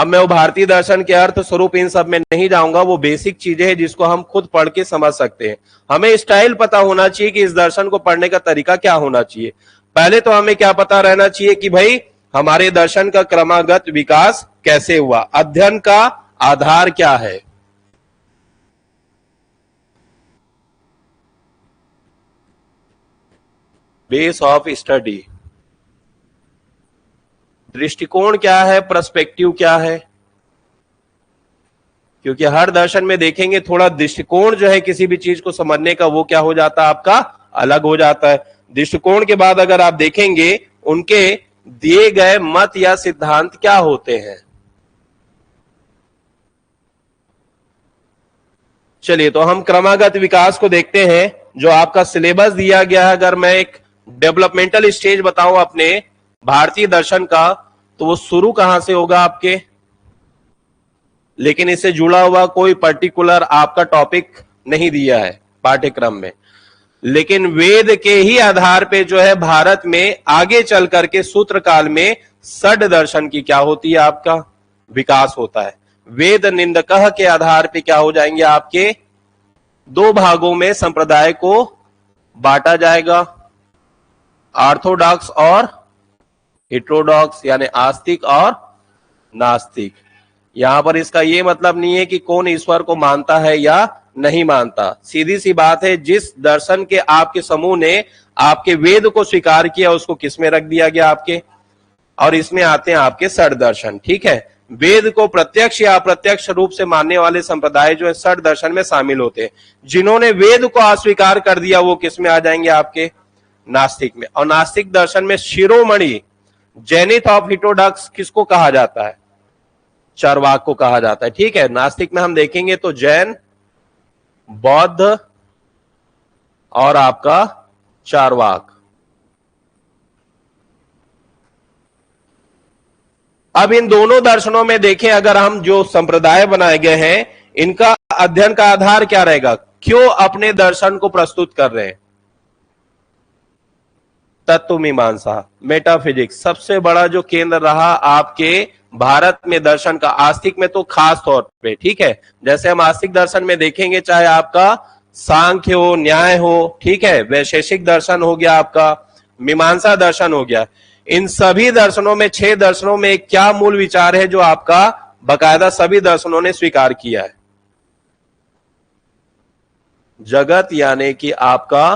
अब मैं वो भारतीय दर्शन के अर्थ स्वरूप इन सब में नहीं जाऊंगा, वो बेसिक चीजें हैं जिसको हम खुद पढ़ के समझ सकते हैं। हमें स्टाइल पता होना चाहिए कि इस दर्शन को पढ़ने का तरीका क्या होना चाहिए। पहले तो हमें क्या पता रहना चाहिए कि भाई हमारे दर्शन का क्रमागत विकास कैसे हुआ, अध्ययन का आधार क्या है। बेस ऑफ स्टडी, दृष्टिकोण क्या है, पर्सपेक्टिव क्या है, क्योंकि हर दर्शन में देखेंगे थोड़ा दृष्टिकोण जो है किसी भी चीज को समझने का वो क्या हो जाता है आपका, अलग हो जाता है। दृष्टिकोण के बाद अगर आप देखेंगे उनके दिए गए मत या सिद्धांत क्या होते हैं। चलिए तो हम क्रमागत विकास को देखते हैं। जो आपका सिलेबस दिया गया है, अगर मैं एक डेवलपमेंटल स्टेज बताऊं अपने भारतीय दर्शन का, तो वो शुरू कहां से होगा आपके, लेकिन इससे जुड़ा हुआ कोई पर्टिकुलर आपका टॉपिक नहीं दिया है पाठ्यक्रम में, लेकिन वेद के ही आधार पे जो है भारत में आगे चल करके सूत्र काल में षड दर्शन की क्या होती है, आपका विकास होता है। वेद निंदकः के आधार पे क्या हो जाएंगे, आपके दो भागों में संप्रदाय को बांटा जाएगा, ऑर्थोडॉक्स और हेटेरोडॉक्स, यानी आस्तिक और नास्तिक। यहां पर इसका यह मतलब नहीं है कि कौन ईश्वर को मानता है या नहीं मानता, सीधी सी बात है, जिस दर्शन के आपके समूह ने आपके वेद को स्वीकार किया उसको किस में रख दिया गया आपके, और इसमें आते हैं आपके षड दर्शन। ठीक है, वेद को प्रत्यक्ष या अप्रत्यक्ष रूप से मानने वाले संप्रदाय जो है षड दर्शन में शामिल होते हैं। जिन्होंने वेद को अस्वीकार कर दिया वो किस में आ जाएंगे, आपके नास्तिक में। और नास्तिक दर्शन में शिरोमणि जेनिथ ऑफ हेटेरोडॉक्स किसको कहा जाता है, चार्वाक को कहा जाता है। ठीक है, नास्तिक में हम देखेंगे तो जैन, बौद्ध और आपका चार्वाक। अब इन दोनों दर्शनों में देखें, अगर हम जो संप्रदाय बनाए गए हैं इनका अध्ययन का आधार क्या रहेगा, क्यों अपने दर्शन को प्रस्तुत कर रहे हैं। तत्व मीमांसा, मेटाफिजिक्स सबसे बड़ा जो केंद्र रहा आपके भारत में दर्शन का, आस्तिक में तो खास तौर पे। ठीक है, जैसे हम आस्तिक दर्शन में देखेंगे चाहे आपका सांख्य हो, न्याय हो, ठीक है, वैशेषिक दर्शन हो गया, आपका मीमांसा दर्शन हो गया, इन सभी दर्शनों में 6 दर्शनों में क्या मूल विचार है जो आपका बकायदा सभी दर्शनों ने स्वीकार किया है, जगत यानी कि आपका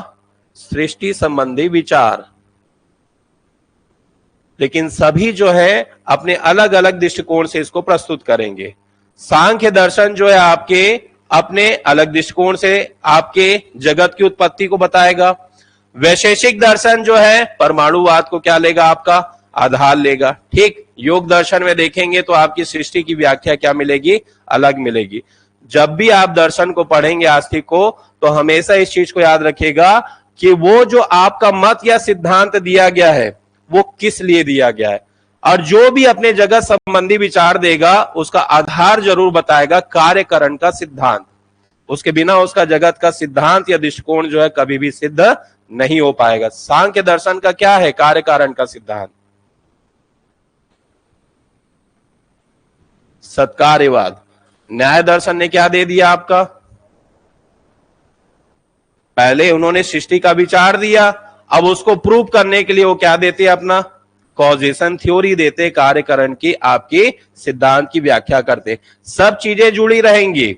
सृष्टि संबंधी विचार। लेकिन सभी जो है अपने अलग अलग दृष्टिकोण से इसको प्रस्तुत करेंगे। सांख्य दर्शन जो है आपके अपने अलग दृष्टिकोण से आपके जगत की उत्पत्ति को बताएगा। वैशेषिक दर्शन जो है परमाणुवाद को क्या लेगा, आपका आधार लेगा। ठीक, योग दर्शन में देखेंगे तो आपकी सृष्टि की व्याख्या क्या मिलेगी, अलग मिलेगी। जब भी आप दर्शन को पढ़ेंगे आस्तिक को, तो हमेशा इस चीज को याद रखिएगा कि वो जो आपका मत या सिद्धांत दिया गया है वो किस लिए दिया गया है, और जो भी अपने जगत संबंधी विचार देगा उसका आधार जरूर बताएगा, कार्यकरण का सिद्धांत। उसके बिना उसका जगत का सिद्धांत या दृष्टिकोण जो है कभी भी सिद्ध नहीं हो पाएगा। सांख्य दर्शन का क्या है, कार्यकारण का सिद्धांत। सत्कार्यवाद, न्याय दर्शन ने क्या दे दिया आपका, पहले उन्होंने सृष्टि का विचार दिया, अब उसको प्रूव करने के लिए वो क्या देते, अपना कॉजेशन थ्योरी देते, कार्यकरण की आपकी सिद्धांत की व्याख्या करते। सब चीजें जुड़ी रहेंगी।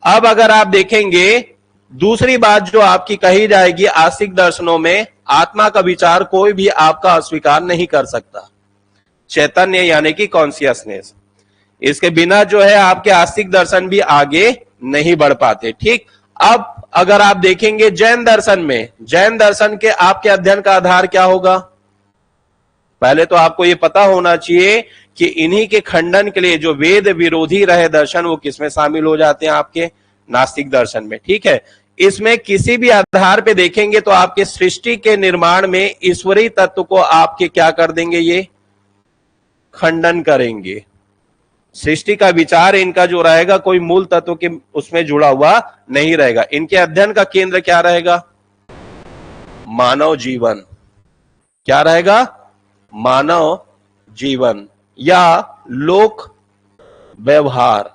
अब अगर आप देखेंगे दूसरी बात जो आपकी कही जाएगी आस्तिक दर्शनों में, आत्मा का विचार कोई भी आपका अस्वीकार नहीं कर सकता, चैतन्य यानी कि कॉन्शियसनेस। इसके बिना जो है आपके आस्तिक दर्शन भी आगे नहीं बढ़ पाते। ठीक, अब अगर आप देखेंगे जैन दर्शन में, जैन दर्शन के आपके अध्ययन का आधार क्या होगा, पहले तो आपको यह पता होना चाहिए कि इन्हीं के खंडन के लिए जो वेद विरोधी रहे दर्शन वो किसमें शामिल हो जाते हैं, आपके नास्तिक दर्शन में। ठीक है, इसमें किसी भी आधार पे देखेंगे तो आपके सृष्टि के निर्माण में ईश्वरीय तत्व को आपके क्या कर देंगे, ये खंडन करेंगे। सृष्टि का विचार इनका जो रहेगा कोई मूल तत्व के उसमें जुड़ा हुआ नहीं रहेगा। इनके अध्ययन का केंद्र क्या रहेगा, मानव जीवन। क्या रहेगा, मानव जीवन या लोक व्यवहार।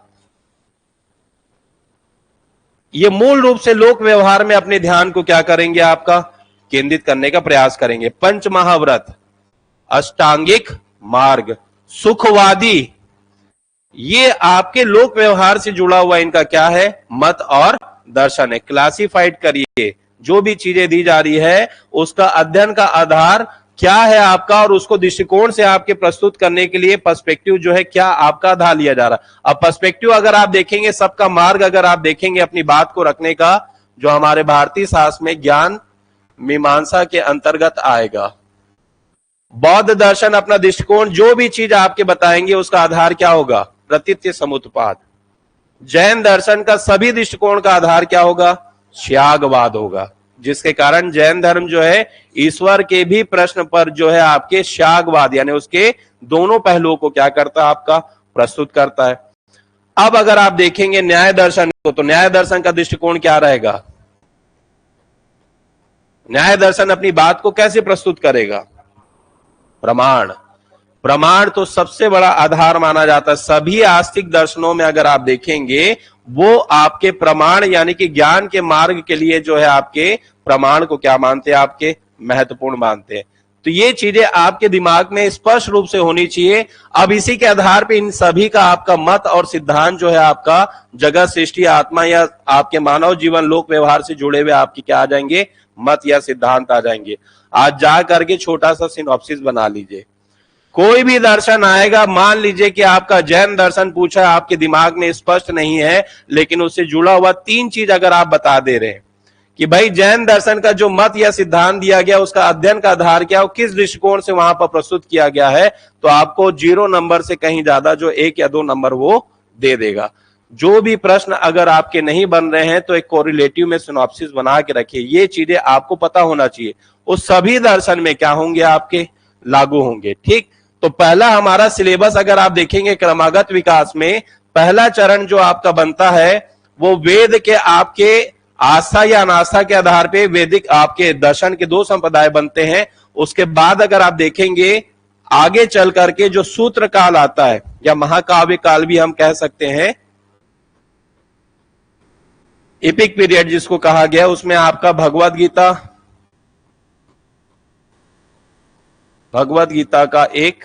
ये मूल रूप से लोक व्यवहार में अपने ध्यान को क्या करेंगे, आपका केंद्रित करने का प्रयास करेंगे। पंच महाव्रत, अष्टांगिक मार्ग, सुखवादी, ये आपके लोक व्यवहार से जुड़ा हुआ इनका क्या है, मत और दर्शन है। क्लासिफाइड करिए, जो भी चीजें दी जा रही है उसका अध्ययन का आधार क्या है आपका, और उसको दृष्टिकोण से आपके प्रस्तुत करने के लिए पर्सपेक्टिव जो है क्या आपका आधार लिया जा रहा है। अब पर्सपेक्टिव अगर आप देखेंगे, सबका मार्ग अगर आप देखेंगे अपनी बात को रखने का, जो हमारे भारतीय शास्त्र में ज्ञान मीमांसा के अंतर्गत आएगा। बौद्ध दर्शन अपना दृष्टिकोण, जो भी चीज आपके बताएंगे उसका आधार क्या होगा, प्रतीत्य समुत्पाद। जैन दर्शन का सभी दृष्टिकोण का आधार क्या होगा, श्यागवाद होगा, जिसके कारण जैन धर्म जो है ईश्वर के भी प्रश्न पर जो है आपके श्यागवाद यानी उसके दोनों पहलुओं को क्या करता है, आपका प्रस्तुत करता है। अब अगर आप देखेंगे न्याय दर्शन को, तो न्याय दर्शन का दृष्टिकोण क्या रहेगा, न्याय दर्शन अपनी बात को कैसे प्रस्तुत करेगा, प्रमाण। प्रमाण तो सबसे बड़ा आधार माना जाता है। सभी आस्तिक दर्शनों में अगर आप देखेंगे वो आपके प्रमाण यानी कि ज्ञान के मार्ग के लिए जो है आपके प्रमाण को क्या मानते हैं, आपके महत्वपूर्ण मानते हैं। तो ये चीजें आपके दिमाग में स्पष्ट रूप से होनी चाहिए। अब इसी के आधार पे इन सभी का आपका मत और सिद्धांत जो है आपका जगत सृष्टि आत्मा या आपके मानव जीवन लोक व्यवहार से जुड़े हुए आपके क्या आ जाएंगे, मत या सिद्धांत आ जाएंगे। आज जा करके छोटा सा सिनॉप्सिस बना लीजिए। कोई भी दर्शन आएगा, मान लीजिए कि आपका जैन दर्शन पूछा, आपके दिमाग में स्पष्ट नहीं है, लेकिन उससे जुड़ा हुआ 3 चीज अगर आप बता दे रहे हैं कि भाई जैन दर्शन का जो मत या सिद्धांत दिया गया उसका अध्ययन का आधार क्या हो, किस दृष्टिकोण से वहां पर प्रस्तुत किया गया है, तो आपको 0 नंबर से कहीं ज्यादा जो 1 या 2 नंबर वो दे देगा। जो भी प्रश्न अगर आपके नहीं बन रहे हैं तो एक कोरिलेटिव में सिनॉप्सिस बना के रखिए। ये चीजें आपको पता होना चाहिए, उस सभी दर्शन में क्या होंगे, आपके लागू होंगे। ठीक, तो पहला हमारा सिलेबस अगर आप देखेंगे क्रमागत विकास में पहला चरण जो आपका बनता है वो वेद के आपके आस्था या अनास्था के आधार पे वैदिक आपके दर्शन के 2 संप्रदाय बनते हैं। उसके बाद अगर आप देखेंगे आगे चल करके जो सूत्र काल आता है या महाकाव्य काल भी हम कह सकते हैं, एपिक पीरियड जिसको कहा गया, उसमें आपका भगवत गीता का एक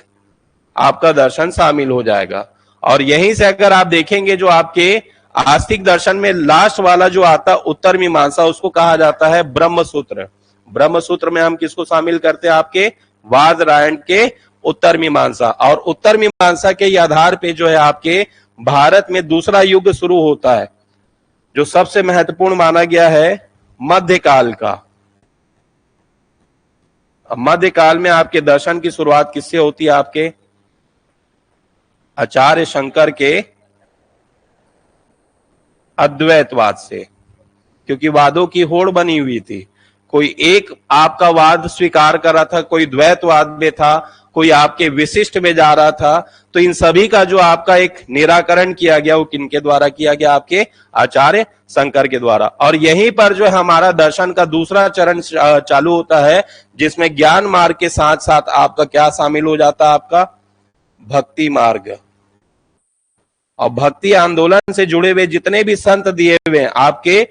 आपका दर्शन शामिल हो जाएगा। और यहीं से अगर आप देखेंगे जो आपके आस्तिक दर्शन में लास्ट वाला जो आता उत्तर मीमांसा, उसको कहा जाता है ब्रह्म सूत्र। ब्रह्म सूत्र में हम किसको शामिल करते हैं, आपके वादरायण के उत्तर मीमांसा। और उत्तर मीमांसा के आधार पे जो है आपके भारत में दूसरा युग शुरू होता है जो सबसे महत्वपूर्ण माना गया है मध्यकाल का। मध्यकाल में आपके दर्शन की शुरुआत किससे होती है, आपके आचार्य शंकर के अद्वैतवाद से, क्योंकि वादों की होड़ बनी हुई थी। कोई एक आपका वाद स्वीकार कर रहा था, कोई द्वैतवाद में था, कोई आपके विशिष्ट में जा रहा था। तो इन सभी का जो आपका एक निराकरण किया गया वो किनके द्वारा किया गया, आपके आचार्य शंकर के द्वारा। और यहीं पर जो है हमारा दर्शन का दूसरा चरण चालू होता है, जिसमें ज्ञान मार्ग के साथ साथ आपका क्या शामिल हो जाता है, आपका भक्ति मार्ग। और भक्ति आंदोलन से जुड़े हुए जितने भी संत दिए हुए हैं आपके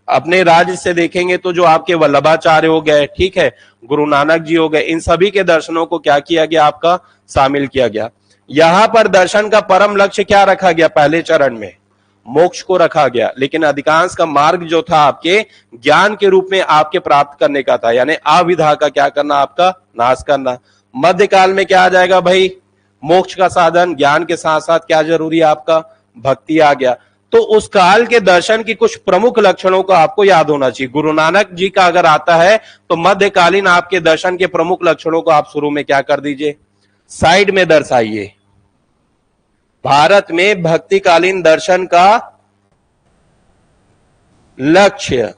अपने राज्य से देखेंगे तो जो आपके वल्लभाचार्य हो गए, ठीक है, गुरु नानक जी हो गए, इन सभी के दर्शनों को क्या किया गया, आपका शामिल किया गया। यहां पर दर्शन का परम लक्ष्य क्या रखा गया, पहले चरण में मोक्ष को रखा गया, लेकिन अधिकांश का मार्ग जो था आपके ज्ञान के रूप में आपके प्राप्त करने का था, यानी अविधा का क्या करना, आपका नाश करना। मध्यकाल में क्या आ जाएगा भाई, मोक्ष का साधन, ज्ञान के साथ साथ क्या जरूरी है, आपका भक्ति आ गया। तो उस काल के दर्शन की कुछ प्रमुख लक्षणों को आपको याद होना चाहिए। गुरु नानक जी का अगर आता है तो मध्यकालीन आपके दर्शन के प्रमुख लक्षणों को आप शुरू में क्या कर दीजिए, साइड में दर्शाइए। भारत में भक्तिकालीन दर्शन का लक्ष्य,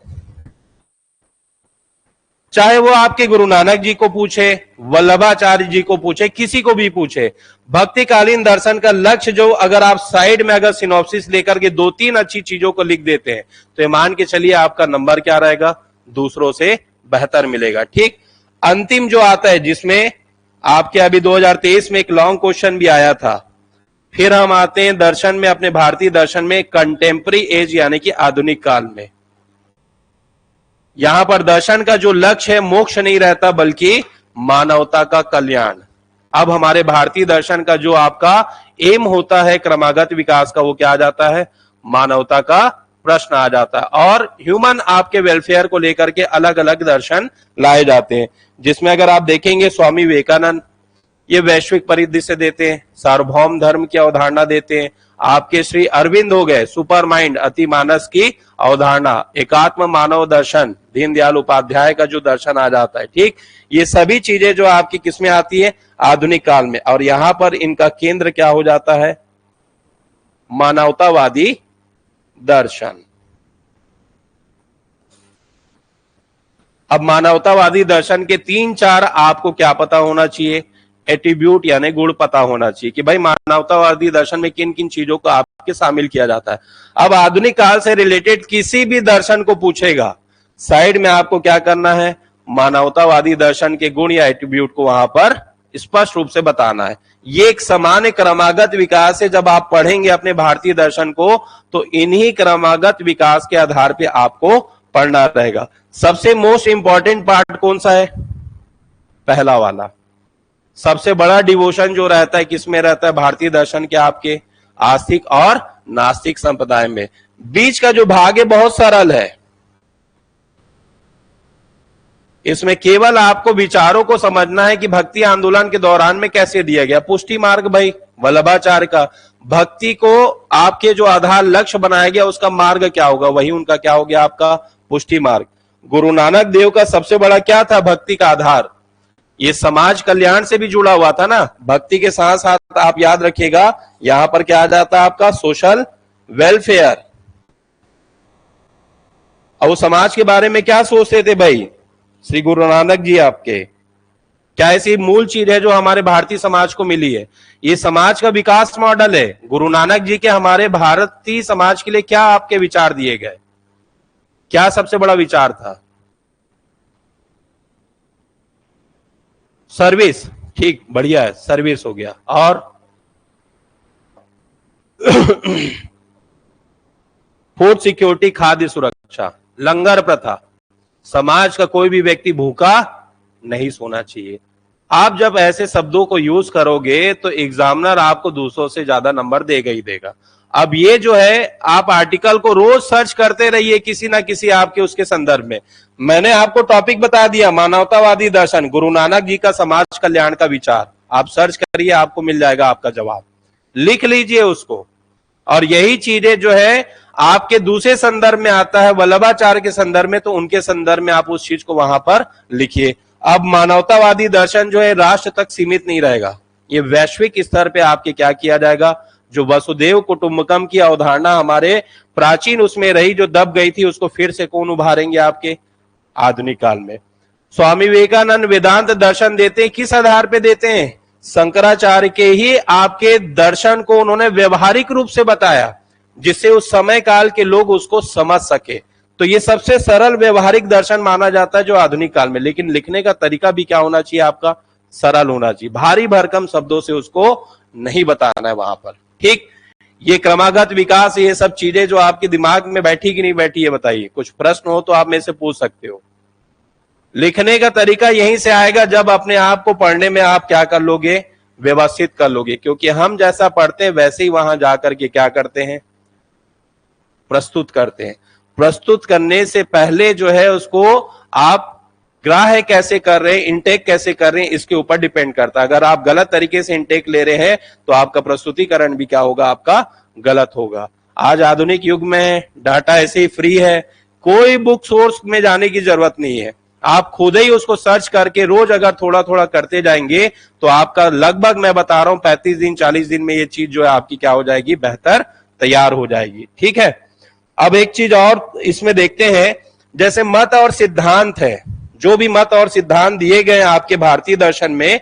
चाहे वो आपके गुरु नानक जी को पूछे, वल्लभाचार्य जी को पूछे, किसी को भी पूछे, भक्तिकालीन दर्शन का लक्ष्य जो अगर आप साइड में अगर सिनॉप्सिस लेकर के 2-3 अच्छी चीजों को लिख देते हैं तो ये मान के चलिए आपका नंबर क्या रहेगा, दूसरों से बेहतर मिलेगा। ठीक, अंतिम जो आता है जिसमें आपके अभी 2023 में एक लॉन्ग क्वेश्चन भी आया था, फिर हम आते हैं दर्शन में, अपने भारतीय दर्शन में कंटेम्प्रेरी एज यानी कि आधुनिक काल में। यहां पर दर्शन का जो लक्ष्य है मोक्ष नहीं रहता बल्कि मानवता का कल्याण। अब हमारे भारतीय दर्शन का जो आपका एम होता है क्रमागत विकास का, वो क्या आ जाता है? मानवता का प्रश्न आ जाता है। और ह्यूमन आपके वेलफेयर को लेकर के अलग अलग दर्शन लाए जाते हैं, जिसमें अगर आप देखेंगे स्वामी विवेकानंद ये वैश्विक परिदृश्य देते हैं, सार्वभौम धर्म की अवधारणा देते हैं। आपके श्री अरविंद हो गए सुपर माइंड अति मानस की अवधारणा, एकात्म मानव दर्शन दीनदयाल उपाध्याय का जो दर्शन आ जाता है। ठीक, ये सभी चीजें जो आपकी किसमें आती है? आधुनिक काल में। और यहां पर इनका केंद्र क्या हो जाता है? मानवतावादी दर्शन। अब मानवतावादी दर्शन के 3-4 आपको क्या पता होना चाहिए? एट्रीब्यूट यानी गुण पता होना चाहिए कि भाई मानवतावादी दर्शन में किन किन चीजों को आपके शामिल किया जाता है। अब आधुनिक काल से रिलेटेड किसी भी दर्शन को पूछेगा, साइड में आपको क्या करना है? मानवतावादी दर्शन के गुण या एट्रीब्यूट को वहां पर स्पष्ट रूप से बताना है। ये एक सामान्य क्रमागत विकास है। जब आप पढ़ेंगे अपने भारतीय दर्शन को तो इन्हीं क्रमागत विकास के आधार पे आपको पढ़ना रहेगा। सबसे मोस्ट इंपॉर्टेंट पार्ट कौन सा है? पहला वाला। सबसे बड़ा डिवोशन जो रहता है किसमें रहता है? भारतीय दर्शन के आपके आस्तिक और नास्तिक संप्रदाय में। बीच का जो भाग है बहुत सरल है, इसमें केवल आपको विचारों को समझना है कि भक्ति आंदोलन के दौरान में कैसे दिया गया। पुष्टि मार्ग भाई वल्लभाचार्य का, भक्ति को आपके जो आधार लक्ष्य बनाया गया उसका मार्ग क्या होगा? वही उनका क्या हो गया? आपका पुष्टि मार्ग। गुरु नानक देव का सबसे बड़ा क्या था? भक्ति का आधार। ये समाज कल्याण से भी जुड़ा हुआ था ना, भक्ति के साथ साथ आप याद रखिएगा यहां पर क्या आ जाता है? आपका सोशल वेलफेयर। और वो समाज के बारे में क्या सोचते थे भाई श्री गुरु नानक जी आपके? क्या ऐसी मूल चीज है जो हमारे भारतीय समाज को मिली है? ये समाज का विकास मॉडल है। गुरु नानक जी के हमारे भारतीय समाज के लिए क्या आपके विचार दिए गए? क्या सबसे बड़ा विचार था? सर्विस। ठीक, बढ़िया है, सर्विस हो गया। और फूड सिक्योरिटी, खाद्य सुरक्षा, लंगर प्रथा, समाज का कोई भी व्यक्ति भूखा नहीं सोना चाहिए। आप जब ऐसे शब्दों को यूज करोगे तो एग्जामिनर आपको 200 से ज्यादा नंबर देगा ही देगा। अब ये जो है आप आर्टिकल को रोज सर्च करते रहिए किसी ना किसी आपके उसके संदर्भ में। मैंने आपको टॉपिक बता दिया मानवतावादी दर्शन, गुरु नानक जी का समाज कल्याण का विचार। आप सर्च करिए, आपको मिल जाएगा आपका जवाब, लिख लीजिए उसको। और यही चीजें जो है आपके दूसरे संदर्भ में आता है वल्लभाचार्य के संदर्भ में, तो उनके संदर्भ में आप उस चीज को वहां पर लिखिए। अब मानवतावादी दर्शन जो है राष्ट्र तक सीमित नहीं रहेगा, ये वैश्विक स्तर पे आपके क्या किया जाएगा? जो वसुदेव कुटुंबकम की अवधारणा हमारे प्राचीन उसमें रही जो दब गई थी, उसको फिर से कौन उभारेंगे? आपके आधुनिक काल में। स्वामी विवेकानंद वेदांत दर्शन देते हैं, किस आधार पे देते हैं? शंकराचार्य के ही आपके दर्शन को उन्होंने व्यवहारिक रूप से बताया जिससे उस समय काल के लोग उसको समझ सके। तो ये सबसे सरल व्यवहारिक दर्शन माना जाता है जो आधुनिक काल में। लेकिन लिखने का तरीका भी क्या होना चाहिए? आपका सरल होना चाहिए, भारी भरकम शब्दों से उसको नहीं बताना है वहां पर। ठीक, ये क्रमागत विकास, ये सब चीजें जो आपके दिमाग में बैठी कि नहीं बैठी है बताइए। कुछ प्रश्न हो तो आप मेरे से पूछ सकते हो। लिखने का तरीका यहीं से आएगा जब अपने आप को पढ़ने में आप क्या कर लोगे? व्यवस्थित कर लोगे। क्योंकि हम जैसा पढ़ते हैं वैसे ही वहां जाकर के क्या करते हैं? प्रस्तुत करते हैं। प्रस्तुत करने से पहले जो है उसको आप ग्राह्य कैसे कर रहे हैं, इनटेक कैसे कर रहे हैं, इसके ऊपर डिपेंड करता है। अगर आप गलत तरीके से इनटेक ले रहे हैं तो आपका प्रस्तुतिकरण भी क्या होगा? आपका गलत होगा। आज आधुनिक युग में डाटा ऐसे ही फ्री है, कोई बुक सोर्स में जाने की जरूरत नहीं है। आप खुद ही उसको सर्च करके रोज अगर थोड़ा थोड़ा करते जाएंगे तो आपका लगभग मैं बता रहा हूं 35 दिन 40 दिन में ये चीज जो है आपकी क्या हो जाएगी? बेहतर तैयार हो जाएगी। ठीक है, अब एक चीज और इसमें देखते हैं, जैसे मत और सिद्धांत है, जो भी मत और सिद्धांत दिए गए आपके भारतीय दर्शन में,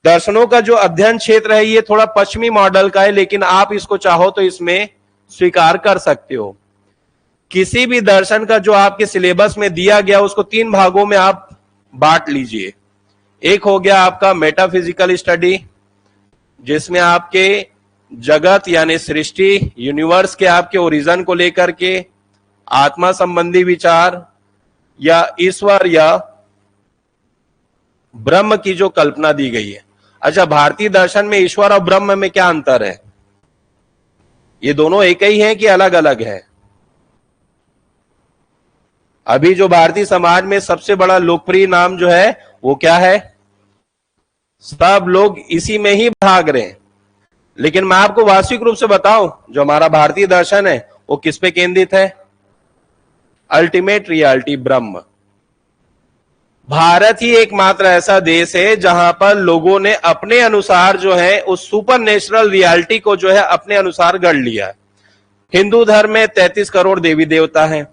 दर्शनों का जो अध्ययन क्षेत्र है ये थोड़ा पश्चिमी मॉडल का है, लेकिन आप इसको चाहो तो इसमें स्वीकार कर सकते हो। किसी भी दर्शन का जो आपके सिलेबस में दिया गया उसको 3 भागों में आप बांट लीजिए। एक हो गया आपका मेटाफिजिकल स्टडी, जिसमें आपके जगत यानी सृष्टि, यूनिवर्स के आपके ओरिजिन को लेकर के आत्मा संबंधी विचार या ईश्वर या ब्रह्म की जो कल्पना दी गई है। अच्छा, भारतीय दर्शन में ईश्वर और ब्रह्म में क्या अंतर है? ये दोनों एक ही हैं कि अलग अलग है? अभी जो भारतीय समाज में सबसे बड़ा लोकप्रिय नाम जो है वो क्या है? सब लोग इसी में ही भाग रहे हैं, लेकिन मैं आपको वास्तविक रूप से बताऊं, जो हमारा भारतीय दर्शन है वो किस पे केंद्रित है? अल्टीमेट रियलिटी, ब्रह्म। भारत ही एकमात्र ऐसा देश है जहां पर लोगों ने अपने अनुसार जो है उस सुपर नेचुरल रियलिटी को जो है अपने अनुसार गढ़ लिया है। हिंदू धर्म में 33 करोड़ देवी देवता हैं।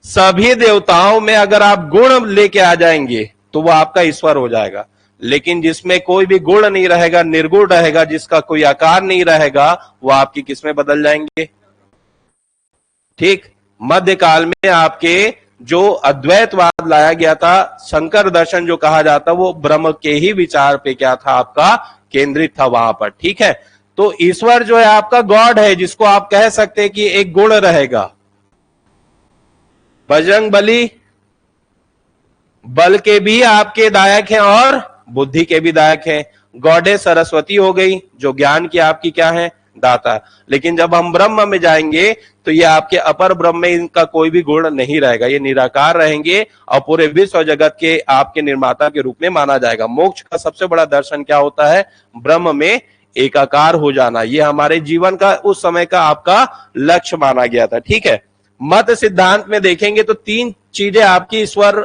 सभी देवताओं में अगर आप गुण लेके आ जाएंगे तो वो आपका ईश्वर हो जाएगा, लेकिन जिसमें कोई भी गुण नहीं रहेगा, निर्गुण रहेगा, जिसका कोई आकार नहीं रहेगा, वो आपकी किसमें बदल जाएंगे? ठीक, मध्यकाल में आपके जो अद्वैतवाद लाया गया था, शंकर दर्शन जो कहा जाता, वो ब्रह्म के ही विचार पे क्या था? आपका केंद्रित था वहां पर। ठीक है, तो ईश्वर जो है आपका गॉड है, जिसको आप कह सकते हैं कि एक गुण रहेगा। बजरंग बली बल के भी आपके दायक हैं और बुद्धि के भी दायक हैं। गॉडेस सरस्वती हो गई, जो ज्ञान की आपकी क्या है? दाता। लेकिन जब हम ब्रह्म में जाएंगे तो ये आपके अपर ब्रह्म में इनका कोई भी गुण नहीं रहेगा, ये निराकार रहेंगे और पूरे विश्व जगत के आपके निर्माता के रूप में माना जाएगा। मोक्ष का सबसे बड़ा दर्शन क्या होता है? ब्रह्म में एकाकार हो जाना। ये हमारे जीवन का उस समय का आपका लक्ष्य माना गया था। ठीक है, मत सिद्धांत में देखेंगे तो 3 चीजें आपकी ईश्वर,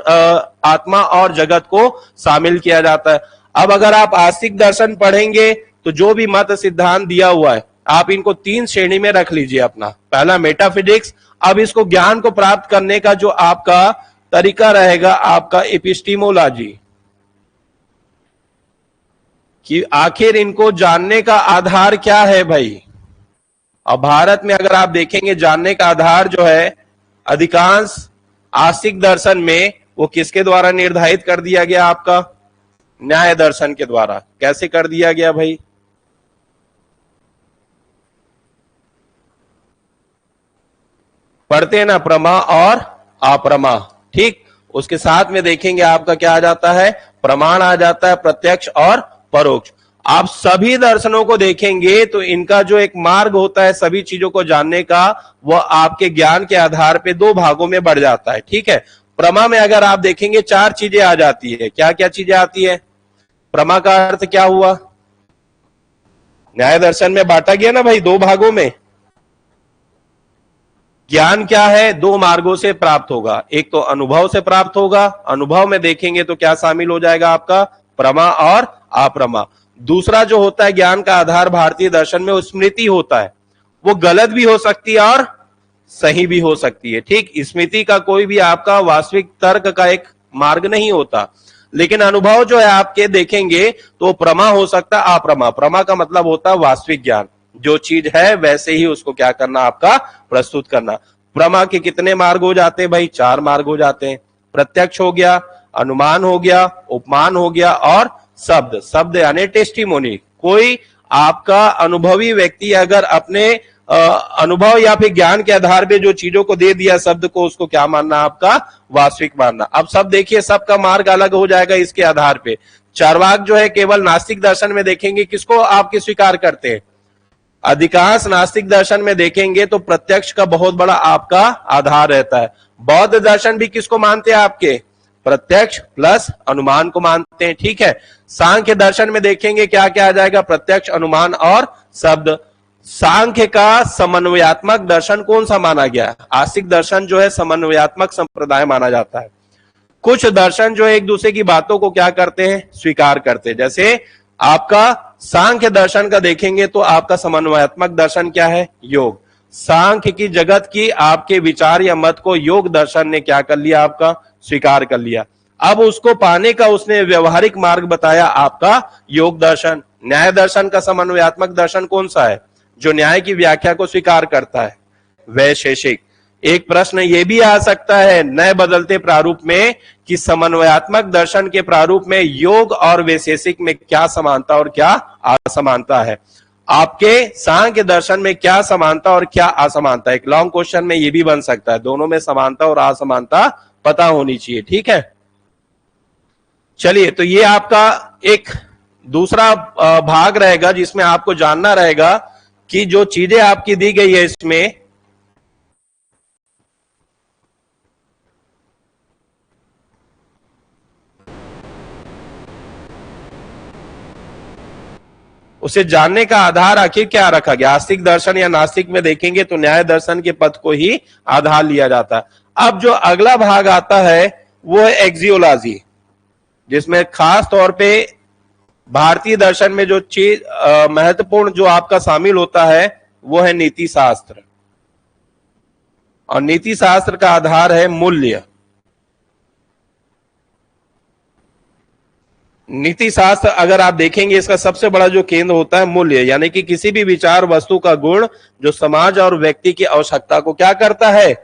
आत्मा और जगत को शामिल किया जाता है। अब अगर आप आस्तिक दर्शन पढ़ेंगे तो जो भी मत सिद्धांत दिया हुआ है आप इनको 3 श्रेणी में रख लीजिए अपना। पहला मेटाफिजिक्स, अब इसको ज्ञान को प्राप्त करने का जो आपका तरीका रहेगा, आपका एपिस्टीमोलॉजी, कि आखिर इनको जानने का आधार क्या है भाई। अब भारत में अगर आप देखेंगे जानने का आधार जो है अधिकांश आस्तिक दर्शन में वो किसके द्वारा निर्धारित कर दिया गया? आपका न्याय दर्शन के द्वारा। कैसे कर दिया गया भाई? पढ़ते हैं ना, प्रमा और अप्रमा। ठीक, उसके साथ में देखेंगे आपका क्या आ जाता है? प्रमाण आ जाता है, प्रत्यक्ष और परोक्ष। आप सभी दर्शनों को देखेंगे तो इनका जो एक मार्ग होता है सभी चीजों को जानने का, वह आपके ज्ञान के आधार पे 2 भागों में बढ़ जाता है। ठीक है, प्रमा में अगर आप देखेंगे 4 चीजें आ जाती है। क्या क्या चीजें आती है? प्रमा का अर्थ क्या हुआ? न्याय दर्शन में बांटा गया ना भाई 2 भागों में। ज्ञान क्या है? 2 मार्गों से प्राप्त होगा। एक तो अनुभव से प्राप्त होगा, अनुभव में देखेंगे तो क्या शामिल हो जाएगा आपका? प्रमा और अप्रमा। दूसरा जो होता है ज्ञान का आधार भारतीय दर्शन में, वो स्मृति होता है। वो गलत भी हो सकती है और सही भी हो सकती है। ठीक, स्मृति का कोई भी आपका वास्तविक तर्क का एक मार्ग नहीं होता, लेकिन अनुभव जो है आपके देखेंगे तो प्रमा हो सकता है, अप्रमा। प्रमा का मतलब होता है वास्तविक ज्ञान, जो चीज है वैसे ही उसको क्या करना? आपका प्रस्तुत करना। प्रमा के कितने मार्ग हो जाते हैं भाई? 4 मार्ग हो जाते हैं। प्रत्यक्ष हो गया, अनुमान हो गया, उपमान हो गया और शब्द। शब्द यानी टेस्टिमोनी। कोई आपका अनुभवी व्यक्ति अगर अपने अनुभव या फिर ज्ञान के आधार पे जो चीजों को दे दिया शब्द को, उसको क्या मानना? आपका वास्तविक मानना। अब सब देखिए, सबका मार्ग अलग हो जाएगा इसके आधार पे। चार्वाक जो है केवल नास्तिक दर्शन में देखेंगे किसको आपके स्वीकार करते हैं? अधिकांश नास्तिक दर्शन में देखेंगे तो प्रत्यक्ष का बहुत बड़ा आपका आधार रहता है। बौद्ध दर्शन भी किसको मानते हैं आपके? प्रत्यक्ष प्लस अनुमान को मानते हैं। ठीक है, सांख्य दर्शन में देखेंगे क्या क्या आ जाएगा? प्रत्यक्ष, अनुमान और शब्द। सांख्य का समन्वयात्मक दर्शन कौन सा माना गया? आस्तिक दर्शन जो है समन्वयात्मक संप्रदाय माना जाता है। कुछ दर्शन जो एक दूसरे की बातों को क्या करते हैं? स्वीकार करते हैं। जैसे आपका सांख्य दर्शन का देखेंगे तो आपका समन्वयात्मक दर्शन क्या है? योग। सांख्य की जगत की आपके विचार या मत को योग दर्शन ने क्या कर लिया? आपका स्वीकार कर लिया। अब उसको पाने का उसने व्यवहारिक मार्ग बताया, आपका योग दर्शन। न्याय दर्शन का समन्वयात्मक दर्शन कौन सा है? जो न्याय की व्याख्या को स्वीकार करता है, वैशेषिक। एक प्रश्न ये भी आ सकता है नए बदलते प्रारूप में कि समन्वयात्मक दर्शन के प्रारूप में योग और वैशेषिक में क्या समानता और क्या असमानता है। आपके सांख्य दर्शन में क्या समानता और क्या असमानता, एक लॉन्ग क्वेश्चन में ये भी बन सकता है, दोनों में समानता और असमानता पता होनी चाहिए। ठीक है, चलिए, तो ये आपका एक दूसरा भाग रहेगा जिसमें आपको जानना रहेगा कि जो चीजें आपकी दी गई है इसमें उसे जानने का आधार आखिर क्या रखा गया। आस्तिक दर्शन या नास्तिक में देखेंगे तो न्याय दर्शन के पथ को ही आधार लिया जाता है। अब जो अगला भाग आता है वो है एक्सियोलॉजी, जिसमें खास तौर पे भारतीय दर्शन में जो चीज महत्वपूर्ण जो आपका शामिल होता है वो है नीति शास्त्र, और नीति शास्त्र का आधार है मूल्य। नीति शास्त्र अगर आप देखेंगे इसका सबसे बड़ा जो केंद्र होता है मूल्य, यानी कि किसी भी विचार वस्तु का गुण जो समाज और व्यक्ति की आवश्यकता को क्या करता है,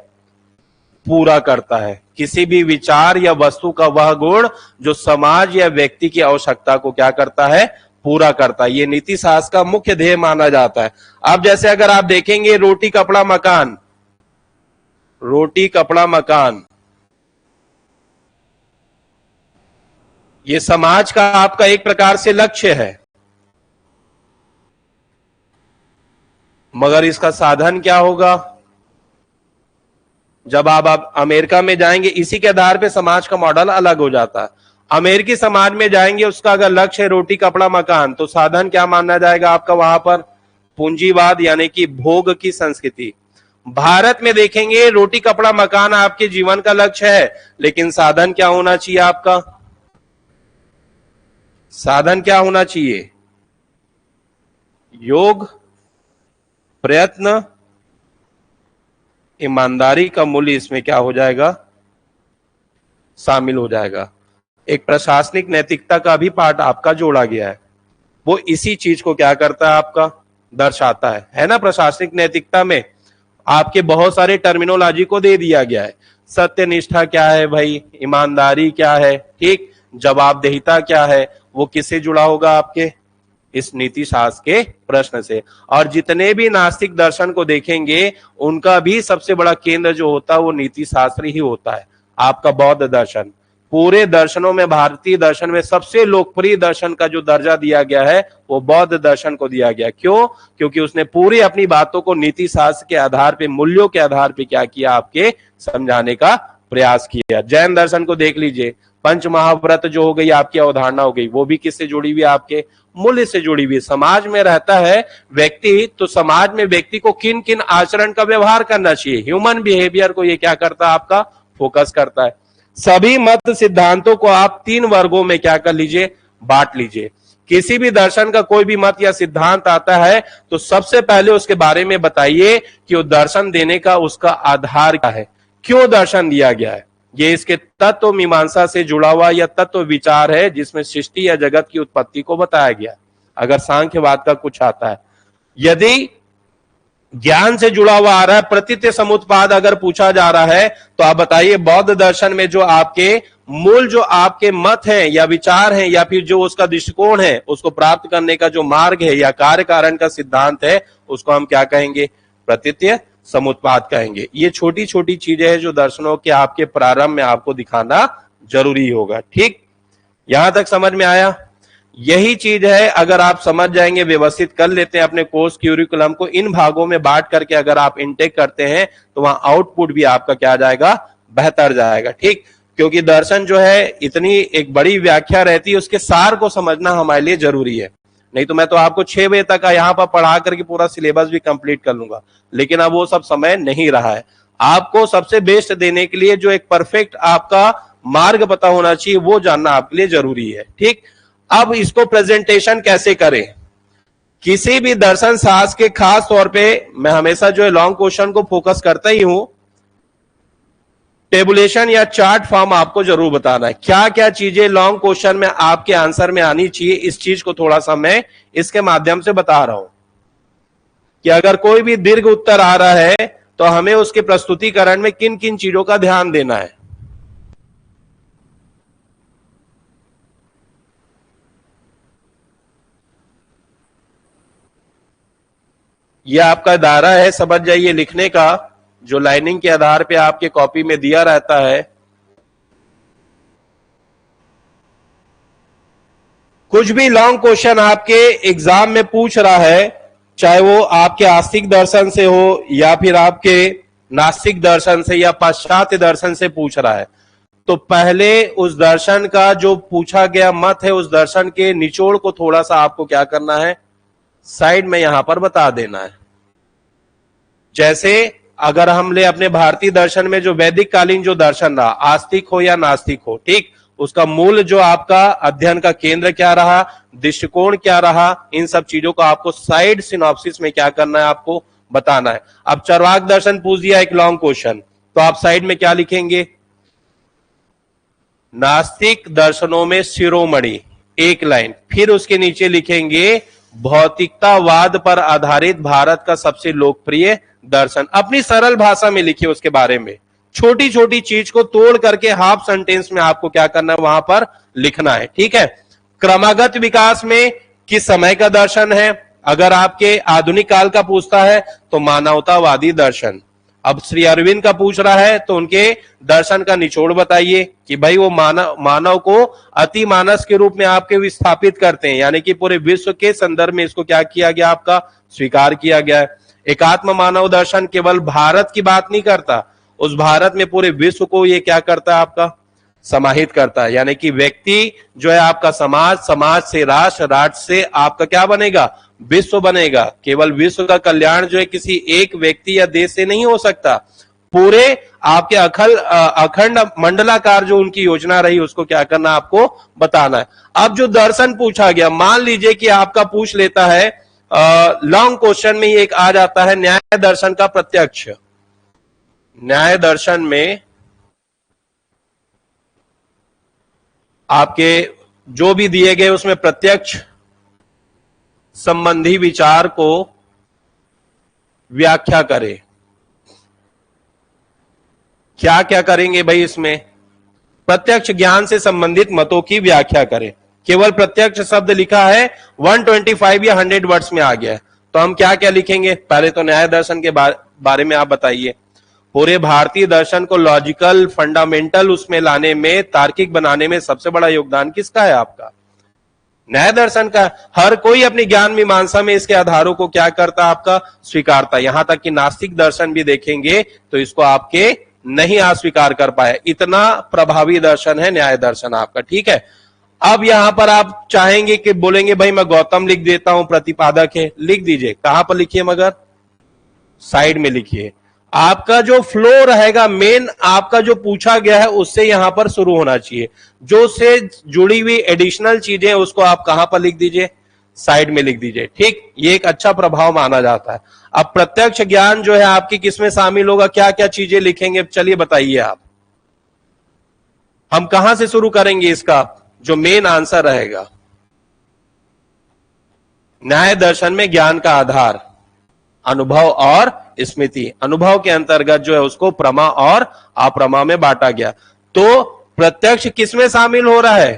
पूरा करता है। किसी भी विचार या वस्तु का वह गुण जो समाज या व्यक्ति की आवश्यकता को क्या करता है, पूरा करता है। ये नीति शास्त्र का मुख्य ध्येय माना जाता है। अब जैसे अगर आप देखेंगे रोटी कपड़ा मकान, रोटी कपड़ा मकान, ये समाज का आपका एक प्रकार से लक्ष्य है, मगर इसका साधन क्या होगा। जब आप अमेरिका में जाएंगे इसी के आधार पे समाज का मॉडल अलग हो जाता है। अमेरिकी समाज में जाएंगे, उसका अगर लक्ष्य है रोटी कपड़ा मकान, तो साधन क्या माना जाएगा आपका वहां पर, पूंजीवाद, यानी कि भोग की संस्कृति। भारत में देखेंगे रोटी कपड़ा मकान आपके जीवन का लक्ष्य है, लेकिन साधन क्या होना चाहिए आपका, साधन क्या होना चाहिए, योग, प्रयत्न, ईमानदारी का मूल्य इसमें क्या हो जाएगा, शामिल हो जाएगा। एक प्रशासनिक नैतिकता का भी पार्ट आपका जोड़ा गया है, वो इसी चीज को क्या करता है, आपका दर्शाता है ना। प्रशासनिक नैतिकता में आपके बहुत सारे टर्मिनोलॉजी को दे दिया गया है। सत्यनिष्ठा क्या है भाई, ईमानदारी क्या है, ठीक, जवाबदेहिता क्या है, वो किससे जुड़ा होगा, आपके इस नीति शास्त्र के प्रश्न से। और जितने भी नास्तिक दर्शन को देखेंगे उनका भी सबसे बड़ा केंद्र जो होता है वो नीति शास्त्र ही होता है। आपका बौद्ध दर्शन, पूरे दर्शनों में भारतीय दर्शन में सबसे लोकप्रिय दर्शन का जो दर्जा दिया गया है वो बौद्ध दर्शन को दिया गया। क्यों, क्योंकि उसने पूरी अपनी बातों को नीति शास्त्र के आधार पे, मूल्यों के आधार पे क्या किया, आपके समझाने का प्रयास किया। जैन दर्शन को देख लीजिए, पंच महाव्रत जो हो गई आपकी अवधारणा हो गई, वो भी किससे जुड़ी हुई, आपके मूल्य से जुड़ी हुई। समाज में रहता है व्यक्ति, तो समाज में व्यक्ति को किन किन आचरण का व्यवहार करना चाहिए, ह्यूमन बिहेवियर को ये क्या करता है, आपका फोकस करता है। सभी मत सिद्धांतों को आप 3 वर्गों में क्या कर लीजिए, बांट लीजिए। किसी भी दर्शन का कोई भी मत या सिद्धांत आता है तो सबसे पहले उसके बारे में बताइए कि वो दर्शन देने का उसका आधार क्या है, क्यों दर्शन दिया गया है। ये इसके तत्व मीमांसा से जुड़ा हुआ या तत्व विचार है जिसमें सृष्टि या जगत की उत्पत्ति को बताया गया। अगर सांख्यवाद का कुछ आता है, यदि ज्ञान से जुड़ा हुआ आ रहा है, प्रतीत्य समुत्पाद अगर पूछा जा रहा है, तो आप बताइए बौद्ध दर्शन में जो आपके मूल जो आपके मत हैं या विचार हैं या फिर जो उसका दृष्टिकोण है, उसको प्राप्त करने का जो मार्ग है या कार्य कारण का सिद्धांत है, उसको हम क्या कहेंगे, प्रतीत्य समुत्पाद कहेंगे। ये छोटी छोटी चीजें हैं जो दर्शनों के आपके प्रारंभ में आपको दिखाना जरूरी होगा। ठीक, यहां तक समझ में आया। यही चीज है, अगर आप समझ जाएंगे, व्यवस्थित कर लेते हैं अपने कोर्स क्यूरिकुलम को, इन भागों में बांट करके अगर आप इनटेक करते हैं तो वहां आउटपुट भी आपका क्या जाएगा, बेहतर जाएगा। ठीक, क्योंकि दर्शन जो है इतनी एक बड़ी व्याख्या रहती है, उसके सार को समझना हमारे लिए जरूरी है। नहीं तो मैं तो आपको 6 बजे तक यहां पर पढ़ा करके पूरा सिलेबस भी कंप्लीट कर लूंगा, लेकिन अब वो सब समय नहीं रहा है। आपको सबसे बेस्ट देने के लिए जो एक परफेक्ट आपका मार्ग पता होना चाहिए, वो जानना आपके लिए जरूरी है। ठीक, अब इसको प्रेजेंटेशन कैसे करें, किसी भी दर्शन शास्त्र के खास तौर पे मैं हमेशा जो है लॉन्ग क्वेश्चन को फोकस करता ही हूं। टेबुलेशन या चार्ट फॉर्म आपको जरूर बताना है, क्या क्या चीजें लॉन्ग क्वेश्चन में आपके आंसर में आनी चाहिए। इस चीज को थोड़ा सा मैं इसके माध्यम से बता रहा हूं कि अगर कोई भी दीर्घ उत्तर आ रहा है तो हमें उसके प्रस्तुतिकरण में किन किन चीजों का ध्यान देना है। ये आपका दायरा है, समझ जाइए, लिखने का, जो लाइनिंग के आधार पे आपके कॉपी में दिया रहता है। कुछ भी लॉन्ग क्वेश्चन आपके एग्जाम में पूछ रहा है, चाहे वो आपके आस्तिक दर्शन से हो या फिर आपके नास्तिक दर्शन से या पाश्चात्य दर्शन से पूछ रहा है, तो पहले उस दर्शन का जो पूछा गया मत है, उस दर्शन के निचोड़ को थोड़ा सा आपको क्या करना है, साइड में यहां पर बता देना है। जैसे अगर हम ले अपने भारतीय दर्शन में जो वैदिक कालीन जो दर्शन रहा, आस्तिक हो या नास्तिक हो, ठीक, उसका मूल जो आपका अध्ययन का केंद्र क्या रहा, दृष्टिकोण क्या रहा, इन सब चीजों को आपको साइड सिनॉप्सिस में क्या करना है, आपको बताना है। अब चरवाक दर्शन पूछ दिया एक लॉन्ग क्वेश्चन, तो आप साइड में क्या लिखेंगे, नास्तिक दर्शनों में शिरोमणि, एक लाइन, फिर उसके नीचे लिखेंगे भौतिकतावाद पर आधारित भारत का सबसे लोकप्रिय दर्शन। अपनी सरल भाषा में लिखिए, उसके बारे में छोटी छोटी चीज को तोड़ करके हाफ सेंटेंस में आपको क्या करना है, वहां पर लिखना है, ठीक है। क्रमागत विकास में किस समय का दर्शन है, अगर आपके आधुनिक काल का पूछता है तो मानवतावादी दर्शन। अब श्री अरविंद का पूछ रहा है तो उनके दर्शन का निचोड़ बताइए कि भाई वो मानव को अति मानस के रूप में आपके विस्थापित करते हैं, यानी कि पूरे विश्व के संदर्भ में इसको क्या किया गया, आपका स्वीकार किया गया है। एकात्म मानव दर्शन केवल भारत की बात नहीं करता, उस भारत में पूरे विश्व को ये क्या करता है, आपका समाहित करता है, यानी कि व्यक्ति जो है आपका समाज, समाज से राष्ट्र, राष्ट्र से आपका क्या बनेगा, विश्व बनेगा। केवल विश्व का कल्याण जो है किसी एक व्यक्ति या देश से नहीं हो सकता, पूरे आपके अखंड मंडलाकार जो उनकी योजना रही उसको क्या करना, आपको बताना है। अब जो दर्शन पूछा गया, मान लीजिए कि आपका पूछ लेता है लॉन्ग क्वेश्चन में एक आ जाता है न्याय दर्शन का प्रत्यक्ष। न्याय दर्शन में आपके जो भी दिए गए उसमें प्रत्यक्ष संबंधी विचार को व्याख्या करें। क्या क्या करेंगे भाई, इसमें प्रत्यक्ष ज्ञान से संबंधित मतों की व्याख्या करें। केवल प्रत्यक्ष शब्द लिखा है, 125 या 100 वर्ड्स में आ गया है, तो हम क्या क्या लिखेंगे, पहले तो न्याय दर्शन के बारे में आप बताइए। पूरे भारतीय दर्शन को लॉजिकल फंडामेंटल उसमें लाने में, तार्किक बनाने में सबसे बड़ा योगदान किसका है, आपका न्याय दर्शन का। हर कोई अपनी ज्ञान मीमांसा में इसके आधारों को क्या करता, आपका स्वीकारता। यहां तक कि नास्तिक दर्शन भी देखेंगे तो इसको आपके नहीं अस्वीकार कर पाए, इतना प्रभावी दर्शन है न्याय दर्शन आपका, ठीक है। अब यहां पर आप चाहेंगे कि बोलेंगे भाई मैं गौतम लिख देता हूं, प्रतिपादक है, लिख दीजिए, कहां पर लिखिए, मगर साइड में लिखिए। आपका जो फ्लो रहेगा, मेन आपका जो पूछा गया है उससे यहां पर शुरू होना चाहिए, जो से जुड़ी हुई एडिशनल चीजें उसको आप कहां पर लिख दीजिए, साइड में लिख दीजिए, ठीक। ये एक अच्छा प्रभाव माना जाता है। अब प्रत्यक्ष ज्ञान जो है आपकी किसमें शामिल होगा, क्या क्या चीजें लिखेंगे, चलिए बताइए आप। हम कहां से शुरू करेंगे, इसका जो मेन आंसर रहेगा, न्याय दर्शन में ज्ञान का आधार अनुभव और स्मृति। अनुभव के अंतर्गत जो है उसको प्रमा और अप्रमा में बांटा गया। तो प्रत्यक्ष किसमें शामिल हो रहा है,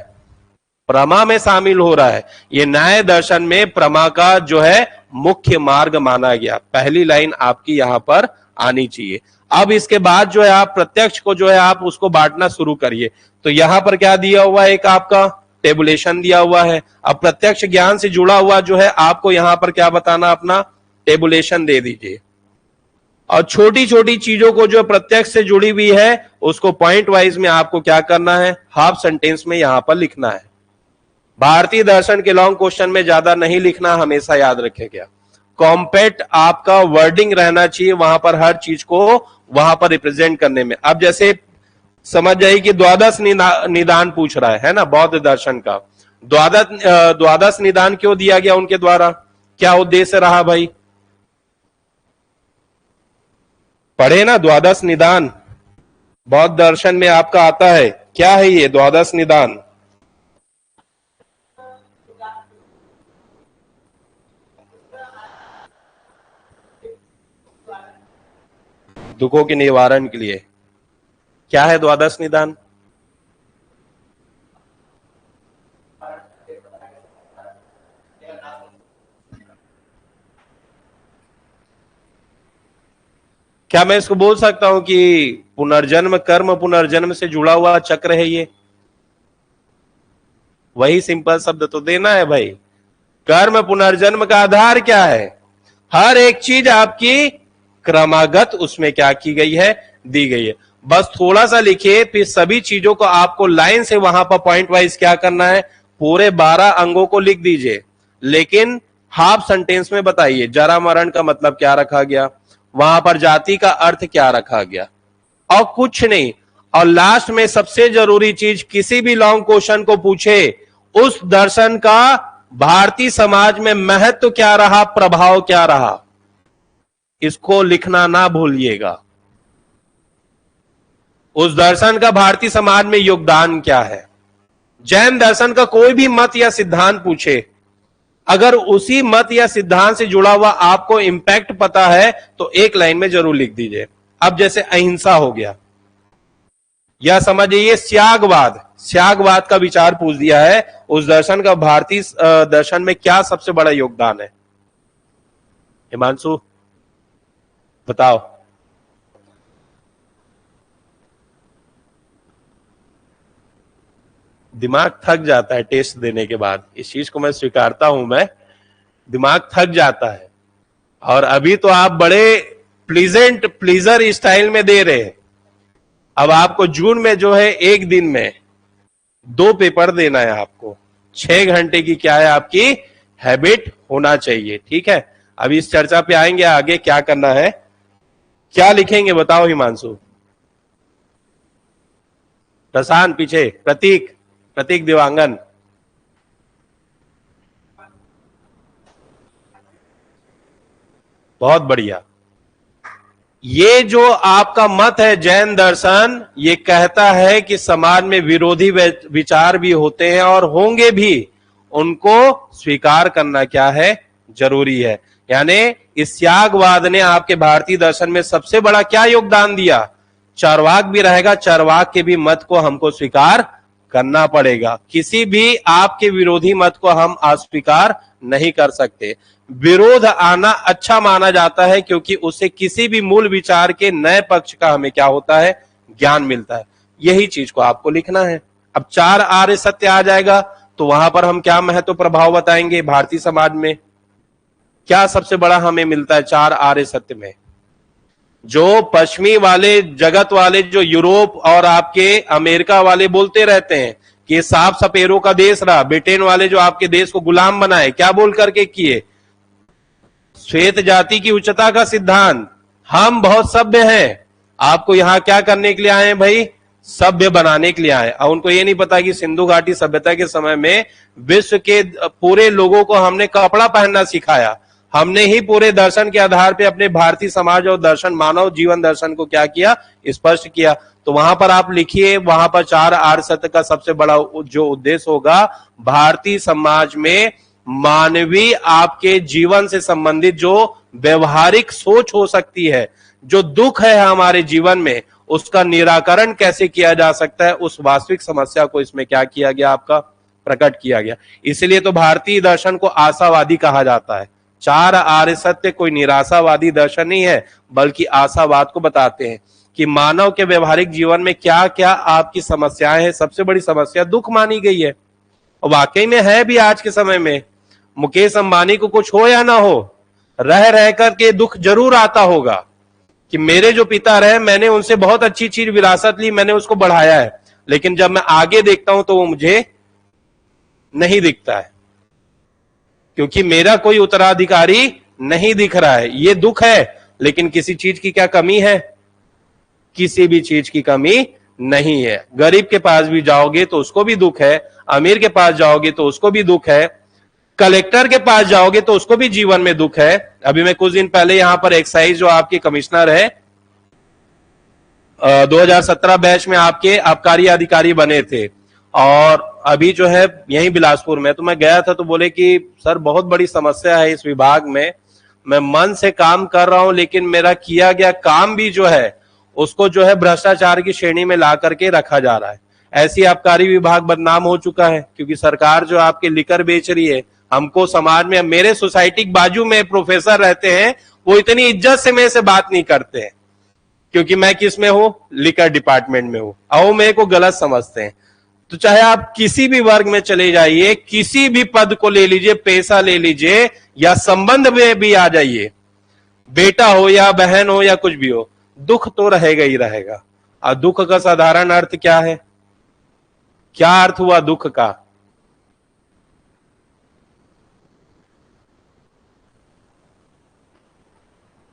प्रमा में शामिल हो रहा है। ये न्याय दर्शन में प्रमा का जो है मुख्य मार्ग माना गया। पहली लाइन आपकी यहां पर आनी चाहिए। अब इसके बाद जो है आप प्रत्यक्ष को जो है आप उसको बांटना शुरू करिए। तो यहां पर क्या दिया हुआ है, एक आपका टेबुलेशन दिया हुआ है। अब प्रत्यक्ष ज्ञान से जुड़ा हुआ जो है आपको यहां पर क्या बताना, अपना टेबुलेशन दे दीजिए। और छोटी छोटी चीजों को जो प्रत्यक्ष से जुड़ी हुई है उसको पॉइंट वाइज में आपको क्या करना है, हाफ सेंटेंस में यहां पर लिखना है। भारतीय दर्शन के लॉन्ग क्वेश्चन में ज्यादा नहीं लिखना, हमेशा याद रखेगा। कॉम्पैक्ट आपका वर्डिंग रहना चाहिए वहां पर, हर चीज को वहां पर रिप्रेजेंट करने में। अब जैसे समझ जाइए कि द्वादश निदान पूछ रहा है ना, बौद्ध दर्शन का द्वादश निदान क्यों दिया गया उनके द्वारा, क्या उद्देश्य रहा भाई, पढ़े ना द्वादश निदान, बौद्ध दर्शन में आपका आता है, क्या है ये द्वादश निदान, दुखों के निवारण के लिए। क्या है द्वादश निदान, क्या मैं इसको बोल सकता हूं कि पुनर्जन्म कर्म पुनर्जन्म से जुड़ा हुआ चक्र है ये? वही सिंपल शब्द तो देना है भाई। कर्म पुनर्जन्म का आधार क्या है? हर एक चीज आपकी क्रमागत उसमें क्या की गई है, दी गई है। बस थोड़ा सा लिखिए, फिर सभी चीजों को आपको लाइन से वहां पर पॉइंट वाइज क्या करना है, पूरे 12 अंगों को लिख दीजिए, लेकिन हाफ सेंटेंस में बताइए जरा मरण का मतलब क्या रखा गया, वहां पर जाति का अर्थ क्या रखा गया, और कुछ नहीं। और लास्ट में सबसे जरूरी चीज, किसी भी लॉन्ग क्वेश्चन को पूछे उस दर्शन का भारतीय समाज में महत्व क्या रहा, प्रभाव क्या रहा, इसको लिखना ना भूलिएगा। उस दर्शन का भारतीय समाज में योगदान क्या है। जैन दर्शन का कोई भी मत या सिद्धांत पूछे, अगर उसी मत या सिद्धांत से जुड़ा हुआ आपको इंपैक्ट पता है तो एक लाइन में जरूर लिख दीजिए। अब जैसे अहिंसा हो गया, या समझिए त्यागवाद का विचार पूछ दिया है, उस दर्शन का भारतीय दर्शन में क्या सबसे बड़ा योगदान है? हिमांशु बताओ। दिमाग थक जाता है टेस्ट देने के बाद, इस चीज को मैं स्वीकारता हूं, मैं दिमाग थक जाता है। और अभी तो आप बड़े प्लीजर स्टाइल में दे रहे हैं। अब आपको जून में जो है एक दिन में 2 पेपर देना है आपको, 6 घंटे की क्या है आपकी हैबिट होना चाहिए, ठीक है। अभी इस चर्चा पे आएंगे आगे क्या करना है, क्या लिखेंगे बताओ हिमांशु। प्रशांत पीछे, प्रतीक दिवांगन, बहुत बढ़िया। ये जो आपका मत है जैन दर्शन, ये कहता है कि समाज में विरोधी विचार भी होते हैं और होंगे भी, उनको स्वीकार करना क्या है, जरूरी है। यानी इस त्यागवाद ने आपके भारतीय दर्शन में सबसे बड़ा क्या योगदान दिया। चार्वाक भी रहेगा, चार्वाक के भी मत को हमको स्वीकार करना पड़ेगा। किसी भी आपके विरोधी मत को हम अस्वीकार नहीं कर सकते। विरोध आना अच्छा माना जाता है, क्योंकि उससे किसी भी मूल विचार के नए पक्ष का हमें क्या होता है, ज्ञान मिलता है। यही चीज को आपको लिखना है। अब 4 आर्य सत्य आ जाएगा तो वहां पर हम क्या महत्व प्रभाव बताएंगे, भारतीय समाज में क्या सबसे बड़ा हमें मिलता है 4 आर्य सत्य में। जो पश्चिमी वाले जगत वाले, जो यूरोप और आपके अमेरिका वाले बोलते रहते हैं कि साफ सपेरों का देश रहा, ब्रिटेन वाले जो आपके देश को गुलाम बनाए, क्या बोल करके किए, श्वेत जाति की उच्चता का सिद्धांत, हम बहुत सभ्य हैं, आपको यहां क्या करने के लिए आए हैं भाई, सभ्य बनाने के लिए आए। और उनको ये नहीं पता कि सिंधु घाटी सभ्यता के समय में विश्व के पूरे लोगों को हमने कपड़ा पहनना सिखाया। हमने ही पूरे दर्शन के आधार पे अपने भारतीय समाज और दर्शन, मानव जीवन दर्शन को क्या किया, स्पष्ट किया। तो वहां पर आप लिखिए, वहां पर 4 आर्य सत्य का सबसे बड़ा जो उद्देश्य होगा, भारतीय समाज में मानवीय आपके जीवन से संबंधित जो व्यवहारिक सोच हो सकती है, जो दुख है हमारे जीवन में, उसका निराकरण कैसे किया जा सकता है, उस वास्तविक समस्या को इसमें क्या किया गया, आपका प्रकट किया गया। इसलिए तो भारतीय दर्शन को आशावादी कहा जाता है। 4 आर्य सत्य कोई निराशावादी दर्शन नहीं है, बल्कि आशावाद को बताते हैं कि मानव के व्यवहारिक जीवन में क्या क्या आपकी समस्याएं हैं। सबसे बड़ी समस्या दुख मानी गई है, और वाकई में है भी। आज के समय में मुकेश अंबानी को कुछ हो या ना हो, रह रह करके दुख जरूर आता होगा कि मेरे जो पिता रहे, मैंने उनसे बहुत अच्छी चीज विरासत ली, मैंने उसको बढ़ाया है, लेकिन जब मैं आगे देखता हूं तो वो मुझे नहीं दिखता है, क्योंकि मेरा कोई उत्तराधिकारी नहीं दिख रहा है। ये दुख है, लेकिन किसी चीज की क्या कमी है, किसी भी चीज की कमी नहीं है। गरीब के पास भी जाओगे तो उसको भी दुख है, अमीर के पास जाओगे तो उसको भी दुख है, कलेक्टर के पास जाओगे तो उसको भी जीवन में दुख है। अभी मैं कुछ दिन पहले यहां पर एक्साइज जो आपके कमिश्नर है, 2017 बैच में आपके आबकारी अधिकारी बने थे, और अभी जो है यहीं बिलासपुर में, तो मैं गया था तो बोले कि सर बहुत बड़ी समस्या है इस विभाग में, मैं मन से काम कर रहा हूं, लेकिन मेरा किया गया काम भी जो है उसको जो है भ्रष्टाचार की श्रेणी में ला करके रखा जा रहा है। ऐसी आबकारी विभाग बदनाम हो चुका है, क्योंकि सरकार जो आपके लिकर बेच रही है हमको समाज में। मेरे सोसाइटी के बाजू में प्रोफेसर रहते हैं, वो इतनी इज्जत से मेरे से बात नहीं करते हैं, क्योंकि मैं किस में हूं, लिकर डिपार्टमेंट में हूं। आओ मेरे को गलत समझते हैं। तो चाहे आप किसी भी वर्ग में चले जाइए, किसी भी पद को ले लीजिए, पैसा ले लीजिए, या संबंध में भी आ जाइए, बेटा हो या बहन हो या कुछ भी हो, दुख तो रहेगा ही रहेगा। और दुख का साधारण अर्थ क्या है? क्या अर्थ हुआ दुख का?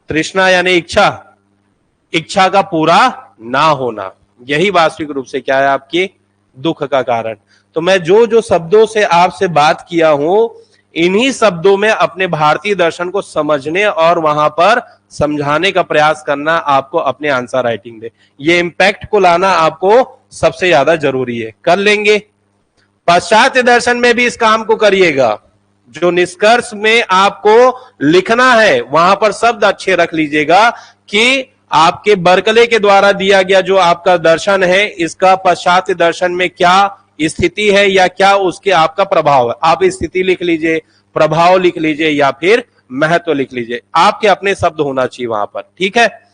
तृष्णा यानी इच्छा, इच्छा का पूरा ना होना, यही वास्तविक रूप से क्या है, आपकी दुख का कारण। तो मैं जो जो शब्दों से आपसे बात किया हूं, इन्हीं शब्दों में अपने भारतीय दर्शन को समझने और वहां पर समझाने का प्रयास करना आपको अपने आंसर राइटिंग में। ये इंपैक्ट को लाना आपको सबसे ज्यादा जरूरी है। कर लेंगे। पाश्चात्य दर्शन में भी इस काम को करिएगा। जो निष्कर्ष में आपको लिखना है वहां पर शब्द अच्छे रख लीजिएगा कि आपके बर्कले के द्वारा दिया गया जो आपका दर्शन है, इसका पाश्चात्य दर्शन में क्या स्थिति है या क्या उसके आपका प्रभाव है। आप स्थिति लिख लीजिए, प्रभाव लिख लीजिए, या फिर महत्व लिख लीजिए। आपके अपने शब्द होना चाहिए वहां पर, ठीक है।